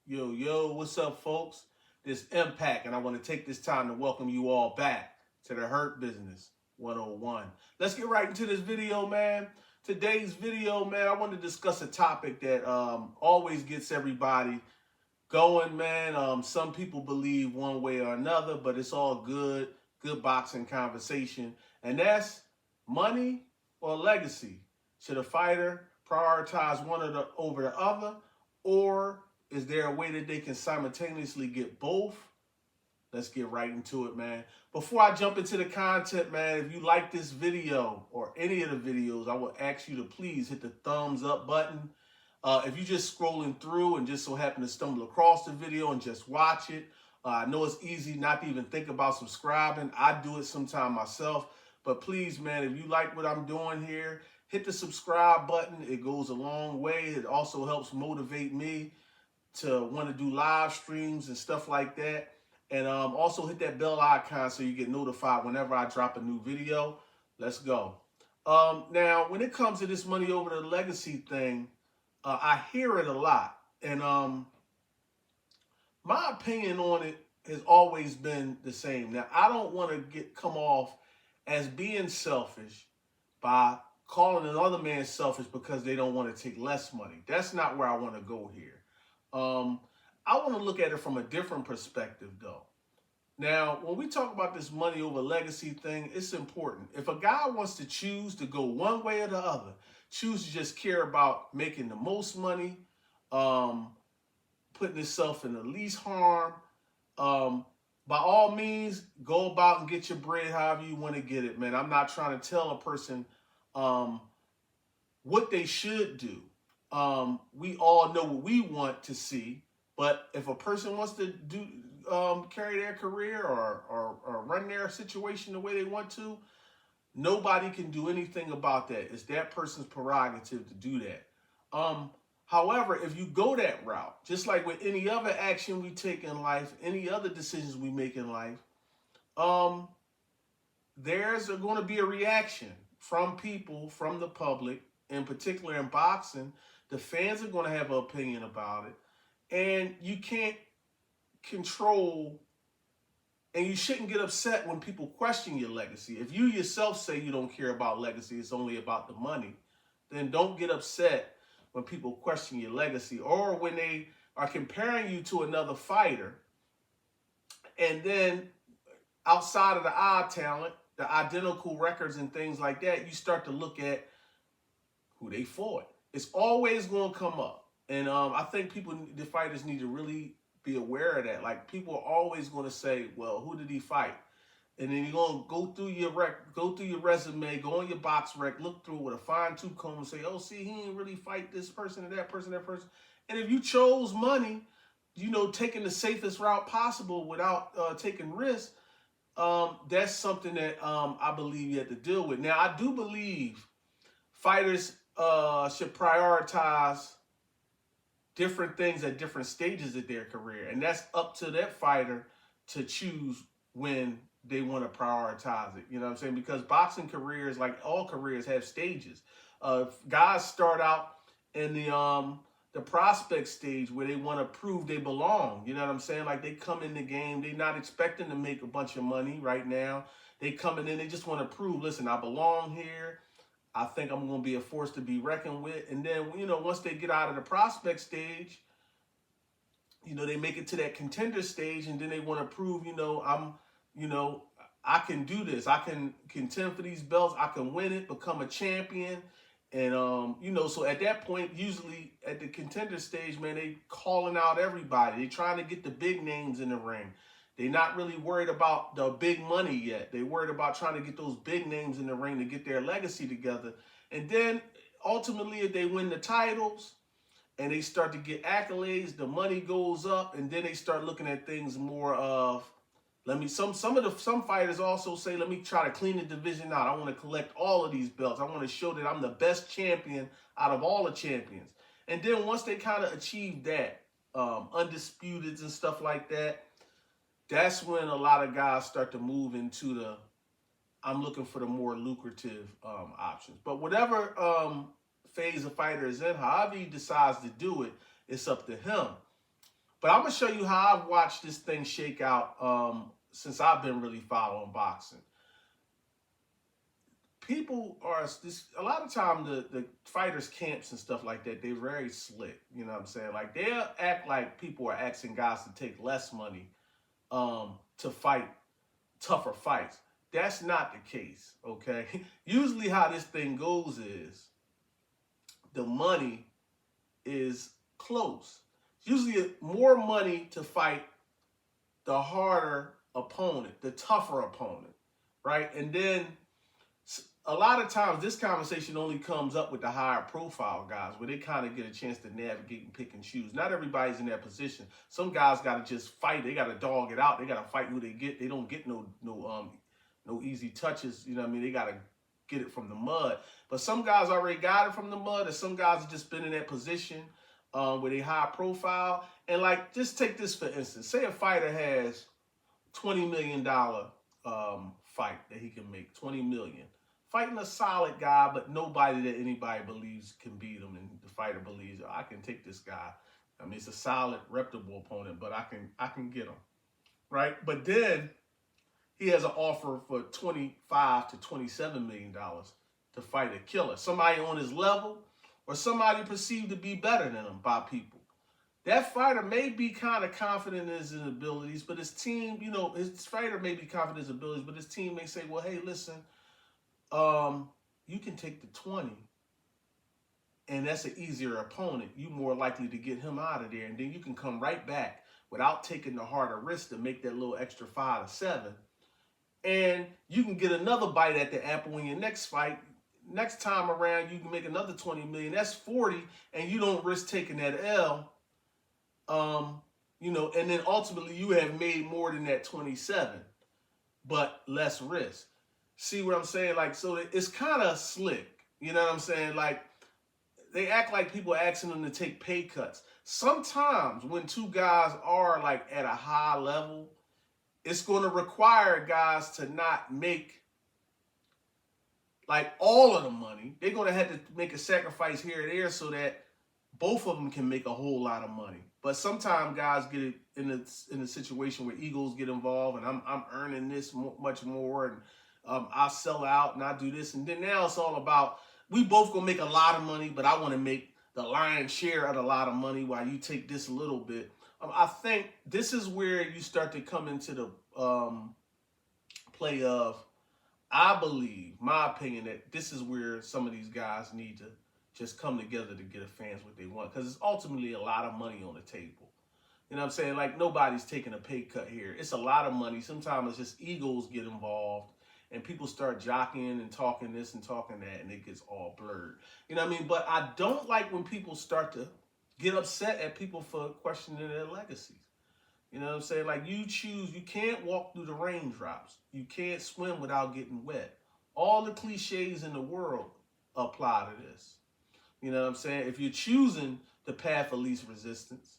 Yo, what's up, folks? This Impact, and I want to take this time to welcome you all back to the Hurt Business 101. Let's get right into this video, man. Today's video, man, I want to discuss a topic that always gets everybody going, man. Some people believe one way or another, but it's all good boxing conversation, and that's money or legacy. Should a fighter prioritize one over the other, or is there a way that they can simultaneously get both? Let's get right into it, man. Before I jump into the content, man, if you like this video or any of the videos, I would ask you to please hit the thumbs up button. If you're just scrolling through and just so happen to stumble across the video and just watch it, I know it's easy not to even think about subscribing. I do it sometime myself. But please, man, if you like what I'm doing here, hit the subscribe button. It goes a long way. It also helps motivate me to want to do live streams and stuff like that. And also hit that bell icon so you get notified whenever I drop a new video. Let's go. Now, when it comes to this money over the legacy thing, I hear it a lot. And my opinion on it has always been the same. Now, I don't want to come off as being selfish by calling another man selfish because they don't want to take less money. That's not where I want to go here. I want to look at it from a different perspective, though. Now, when we talk about this money over legacy thing, it's important. If a guy wants to choose to go one way or the other, choose to just care about making the most money, putting himself in the least harm, by all means, go about and get your bread however you want to get it, man. I'm not trying to tell a person what they should do. We all know what we want to see, but if a person wants to do carry their career or run their situation the way they want to, nobody can do anything about that. It's that person's prerogative to do that. However, if you go that route, just like with any other action we take in life, any other decisions we make in life, there's going to be a reaction from people, from the public, in particular in boxing. The fans are going to have an opinion about it. And you can't control, and you shouldn't get upset when people question your legacy. If you yourself say you don't care about legacy, it's only about the money, then don't get upset when people question your legacy, or when they are comparing you to another fighter, and then outside of the eye talent, the identical records and things like that, you start to look at who they fought. It's always going to come up. And I think the fighters need to really be aware of that. Like, people are always going to say, well, who did he fight? And then you're going to go through your resume, go on your box rec, look through it with a fine-tooth comb and say, oh, see, he didn't really fight this person or that person, that person. And if you chose money, taking the safest route possible without taking risks, that's something that I believe you have to deal with. Now, I do believe fighters should prioritize different things at different stages of their career. And that's up to that fighter to choose when they want to prioritize it. You know what I'm saying? Because boxing careers, like all careers, have stages. Guys start out in the prospect stage where they want to prove they belong. You know what I'm saying? Like, they come in the game, they're not expecting to make a bunch of money right now. They coming in, they just want to prove, listen, I belong here. I think I'm going to be a force to be reckoned with. And then, once they get out of the prospect stage, they make it to that contender stage, and then they want to prove, I can do this. I can contend for these belts. I can win it, become a champion. And, so at that point, usually at the contender stage, man, they calling out everybody. They trying to get the big names in the ring. They're not really worried about the big money yet. They're worried about trying to get those big names in the ring to get their legacy together. And then ultimately, if they win the titles and they start to get accolades, the money goes up, and then they start looking at things more of, some fighters also say, let me try to clean the division out. I want to collect all of these belts. I want to show that I'm the best champion out of all the champions. And then once they kind of achieve that, undisputed and stuff like that, that's when a lot of guys start to move into I'm looking for the more lucrative options. But whatever phase a fighter is in, however he decides to do it, it's up to him. But I'm gonna show you how I've watched this thing shake out since I've been really following boxing. People are this a lot of time the fighters camps and stuff like that, they're very slick. You know what I'm saying? Like they'll act like people are asking guys to take less money to fight tougher fights. That's not the case, okay? Usually how this thing goes is the money is close. It's usually more money to fight the harder opponent, the tougher opponent, right? And then a lot of times this conversation only comes up with the higher profile guys where they kind of get a chance to navigate and pick and choose. Not everybody's in that position. Some guys got to just fight. They got to dog it out. They got to fight who they get. They don't get no easy touches. You know what I mean? They got to get it from the mud. But some guys already got it from the mud, and some guys have just been in that position where they high profile. And like, just take this for instance. Say a fighter has $20 million fight that he can make, $20 million. Fighting a solid guy, but nobody that anybody believes can beat him, and the fighter believes, I can take this guy. I mean, it's a solid, reputable opponent, but I can get him, right? But then he has an offer for $25 to $27 million to fight a killer, somebody on his level, or somebody perceived to be better than him by people. That fighter may be kind of confident in his abilities, but his team, his fighter may be confident in his abilities, but his team may say, well, hey, listen. You can take the 20, and that's an easier opponent. You're more likely to get him out of there, and then you can come right back without taking the harder risk to make that little extra 5 to 7, and you can get another bite at the apple in your next fight. Next time around, you can make another 20 million. That's 40, and you don't risk taking that L. And then ultimately you have made more than that 27, but less risk. See what I'm saying? Like, so it's kind of slick. You know what I'm saying? Like, they act like people asking them to take pay cuts. Sometimes when two guys are like at a high level, it's going to require guys to not make like all of the money. They're going to have to make a sacrifice here and there so that both of them can make a whole lot of money. But sometimes guys get it in a situation where egos get involved, and I'm earning this much more, and I'll sell out and I'll do this. And then now it's all about, we both gonna make a lot of money, but I want to make the lion's share of a lot of money while you take this a little bit. I think this is where you start to come into the play of, I believe, my opinion, that this is where some of these guys need to just come together to get the fans what they want. Because it's ultimately a lot of money on the table. You know what I'm saying? Like, nobody's taking a pay cut here. It's a lot of money. Sometimes it's just egos get involved. And people start jockeying and talking this and talking that, and it gets all blurred. You know what I mean? But I don't like when people start to get upset at people for questioning their legacies. You know what I'm saying? Like, you can't walk through the raindrops. You can't swim without getting wet. All the cliches in the world apply to this. You know what I'm saying? If you're choosing the path of least resistance,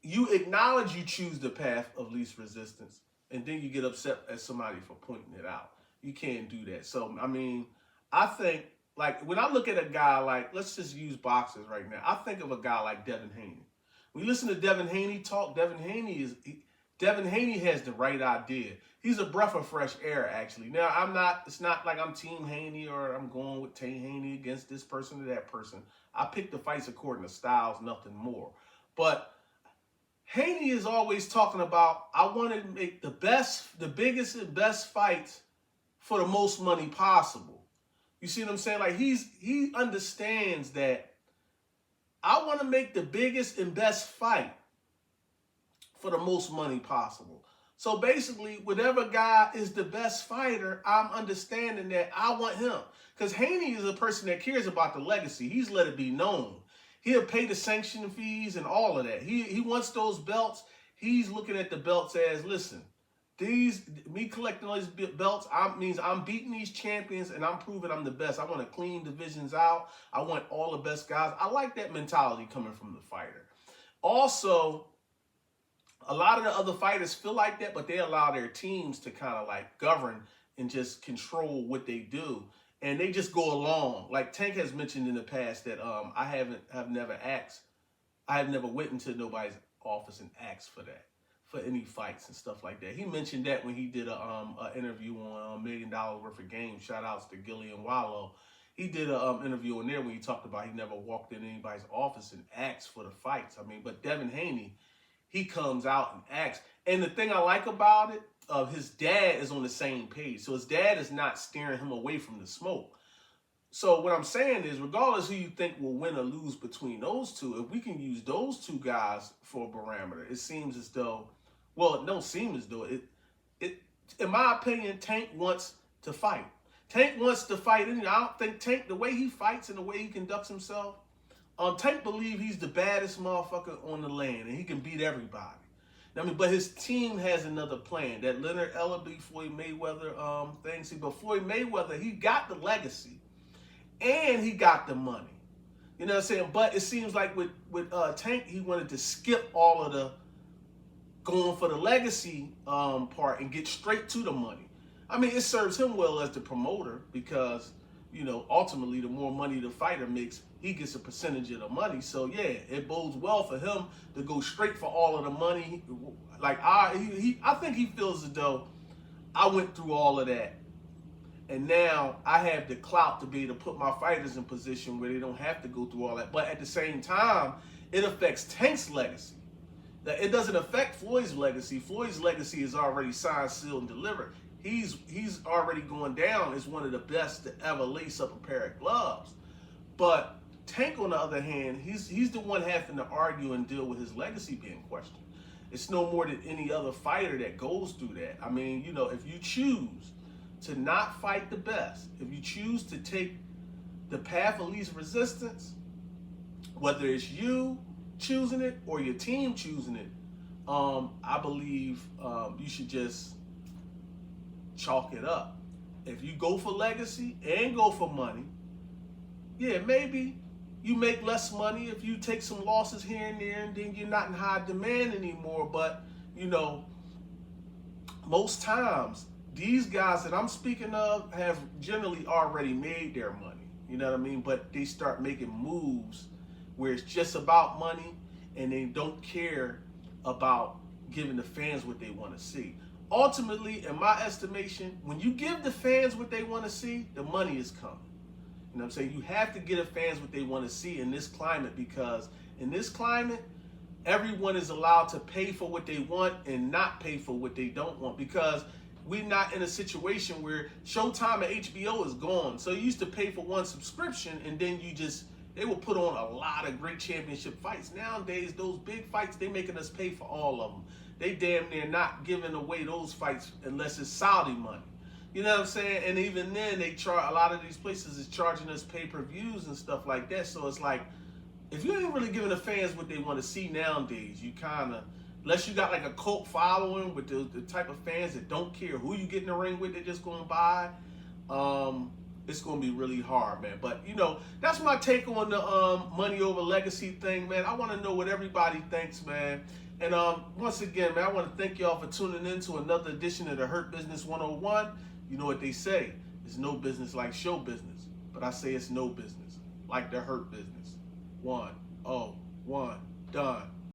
you acknowledge you choose the path of least resistance, and then you get upset at somebody for pointing it out. You can't do that. So, I mean, I think, like, when I look at a guy like, let's just use boxers right now. I think of a guy like Devin Haney. When you listen to Devin Haney talk, Devin Haney has the right idea. He's a breath of fresh air, actually. Now, it's not like I'm Team Haney or I'm going with Team Haney against this person or that person. I pick the fights according to styles, nothing more. But Haney is always talking about, I want to make the biggest and best fights for the most money possible. You see what I'm saying? Like, he understands that I want to make the biggest and best fight for the most money possible. So basically, whatever guy is the best fighter, I'm understanding that I want him. Because Haney is a person that cares about the legacy. He's let it be known. He'll pay the sanction fees and all of that. He wants those belts. He's looking at the belts as, listen, me collecting all these belts means I'm beating these champions and I'm proving I'm the best. I want to clean divisions out. I want all the best guys. I like that mentality coming from the fighter. Also, a lot of the other fighters feel like that, but they allow their teams to kind of like govern and just control what they do. And they just go along. Like Tank has mentioned in the past that I have never asked I have never went into nobody's office and asked for that, for any fights and stuff like that. He mentioned that when he did a interview on $1 million worth of game. Shout outs to Gillian Wallow. He did a interview in there when he talked about he never walked in anybody's office and asked for the fights. I mean, but Devin Haney, he comes out and asks. And the thing I like about it, his dad is on the same page. So his dad is not steering him away from the smoke. So what I'm saying is, regardless who you think will win or lose between those two, if we can use those two guys for a barometer, it seems as though, well, it don't seem as though in my opinion, Tank wants to fight. Tank wants to fight. And I don't think Tank, the way he fights and the way he conducts himself, Tank believe he's the baddest motherfucker on the land and he can beat everybody. I mean, but his team has another plan. That Leonard Ellerbe, Floyd Mayweather thing. See, but Floyd Mayweather, he got the legacy and he got the money. You know what I'm saying? But it seems like with Tank, he wanted to skip all of the going for the legacy part and get straight to the money. I mean, it serves him well as the promoter because, you know, ultimately the more money the fighter makes, he gets a percentage of the money. So yeah, it bodes well for him to go straight for all of the money. Like I think he feels as though I went through all of that, and now I have the clout to be able to put my fighters in position where they don't have to go through all that. But at the same time, it affects Tank's legacy. It doesn't affect Floyd's legacy. Floyd's legacy is already signed, sealed, and delivered. He's already going down as one of the best to ever lace up a pair of gloves. But Tank, on the other hand, he's the one having to argue and deal with his legacy being questioned. It's no more than any other fighter that goes through that. I mean, you know, if you choose to not fight the best, if you choose to take the path of least resistance, whether it's you choosing it or your team choosing it, I believe you should just chalk it up. If you go for legacy and go for money, yeah, maybe you make less money if you take some losses here and there, and then you're not in high demand anymore. But, you know, most times, these guys that I'm speaking of have generally already made their money. You know what I mean? But they start making moves where it's just about money and they don't care about giving the fans what they want to see. Ultimately, in my estimation, when you give the fans what they want to see, the money is coming. You know what I'm saying? You have to give the fans what they want to see in this climate, because in this climate, everyone is allowed to pay for what they want and not pay for what they don't want, because we're not in a situation where Showtime and HBO is gone. So you used to pay for one subscription and then they will put on a lot of great championship fights. Nowadays, those big fights, they making us pay for all of them. They damn near not giving away those fights unless it's Saudi money. You know what I'm saying? And even then, they charge, a lot of these places is charging us pay-per-views and stuff like that. So it's like, if you ain't really giving the fans what they want to see nowadays, you kind of, unless you got like a cult following with the type of fans that don't care who you get in the ring with, they're just going to buy, it's going to be really hard, man. But, you know, that's my take on the money over legacy thing, man. I want to know what everybody thinks, man. And once again, man, I want to thank y'all for tuning in to another edition of the Hurt Business 101. You know what they say, it's no business like show business, but I say it's no business like the hurt business. 1-0-1, done.